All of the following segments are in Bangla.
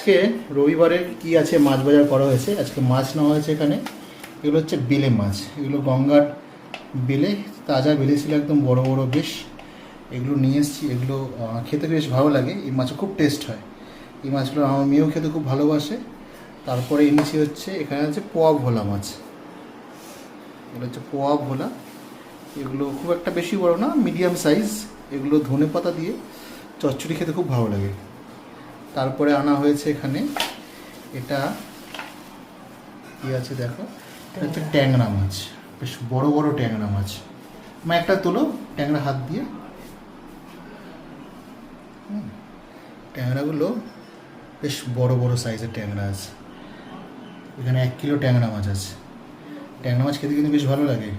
আজকে রবিবারে কি আছে মাছ বাজার করা হয়েছে। আজকে মাছ নেওয়া হয়েছে এখানে। এগুলো হচ্ছে বেলে মাছ, এগুলো গঙ্গার বেলে, তাজা বেলে ছিল একদম বড় বড় বেশ। এগুলো নিয়ে এসেছি, এগুলো খেতে বেশ ভালো লাগে। এই মাছ খুব টেস্ট হয়। এই মাছগুলো আমার মেয়েও খেতে খুব ভালোবাসে। তারপরে এনেছি হচ্ছে এখানে আছে পোয়া ভোলা মাছ। এগুলো হচ্ছে পোয়া ভোলা। এগুলো খুব একটা বেশি বড় না, মিডিয়াম সাইজ। এগুলো ধনে পাতা দিয়ে চচ্চড়ি খেতে খুব ভালো লাগে। তারপরে আনা হয়েছে এখানে, এটা কি আছে দেখো, এটা হচ্ছে ট্যাংরা মাছ, বেশ বড় বড় ট্যাংরা মাছ। একটা তোলো ট্যাংরা হাত দিয়ে। ট্যাংরাগুলো বেশ বড় বড় সাইজের ট্যাংরা আছে। এখানে 1 কিলো ট্যাংরা মাছ আছে। ট্যাংরা মাছ খেতে কিন্তু বেশ ভালো লাগে।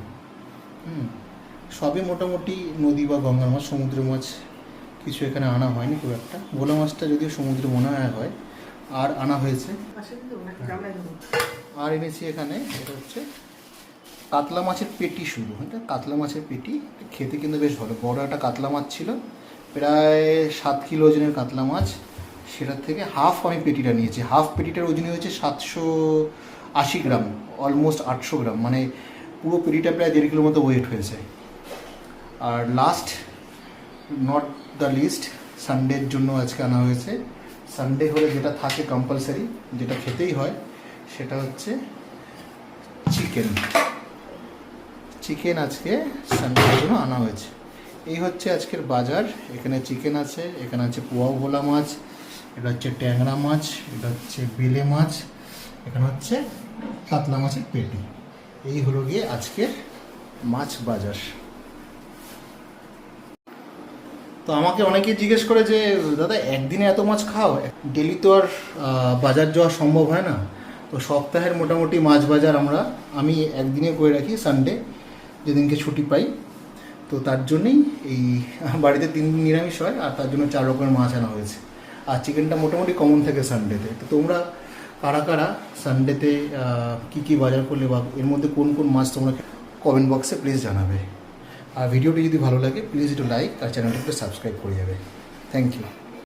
সবই মোটামুটি নদী বা গঙ্গার মাছ, সমুদ্রের মাছ কিছু এখানে আনা হয়নি খুব একটা। ভোলা মাছটা যদিও সমুদ্রে মনে হয়। আর আনা হয়েছে, আর এনেছি এখানে, এটা হচ্ছে কাতলা মাছের পেটি। শুধু এটা কাতলা মাছের পেটি, খেতে কিন্তু বেশ ভালো। বড় একটা কাতলা মাছ ছিল, প্রায় 7 কিলো ওজনের কাতলা মাছ। সেটার থেকে হাফ আমি পেটিটা নিয়েছি। হাফ পেটিটার ওজনই হচ্ছে 780 গ্রাম, অলমোস্ট 800 গ্রাম, মানে পুরো পেটিটা প্রায় 1.5 কিলোর মতো ওয়েট হয়েছে। আর লাস্ট নট দ্য লিস্ট, সানডের জন্য আজকে আনা হয়েছে। সানডে হলে যেটা থাকে কম্পালসারি, যেটা খেতেই হয়, সেটা হচ্ছে চিকেন। চিকেন আজকে সানডের জন্য আনা হয়েছে। এই হচ্ছে আজকের বাজার। এখানে চিকেন আছে, এখানে আছে পোয়া ভোলা মাছ, এটা হচ্ছে ট্যাংরা মাছ, এটা হচ্ছে বেলে মাছ, এখানে হচ্ছে কাতলা মাছের পেটি। এই হলো গিয়ে আজকের মাছ বাজার। তো আমাকে অনেকেই জিজ্ঞেস করে যে দাদা একদিনে এত মাছ খাও? ডেলি তো আর বাজার যাওয়া সম্ভব হয় না। তো সপ্তাহের মোটামুটি মাছ বাজার আমি একদিনে করে রাখি, সানডে যেদিনকে ছুটি পাই। তো তার জন্যই এই বাড়িতে 3 দিন নিরামিষ হয়, আর তার জন্য 4 রকমের মাছ আনা হয়েছে। আর চিকেনটা মোটামুটি কমন থাকে সানডেতে। তো তোমরা কারা কারা সানডেতে কী বাজার করলে, বা এর মধ্যে কোন কোন মাছ তোমরা কমেন্ট বক্সে প্লিজ জানাবে। আর ভিডিওটি যদি ভালো লাগে প্লিজ একটু লাইক আর চ্যানেলটি একটু সাবস্ক্রাইব করে যাবে। Thank you.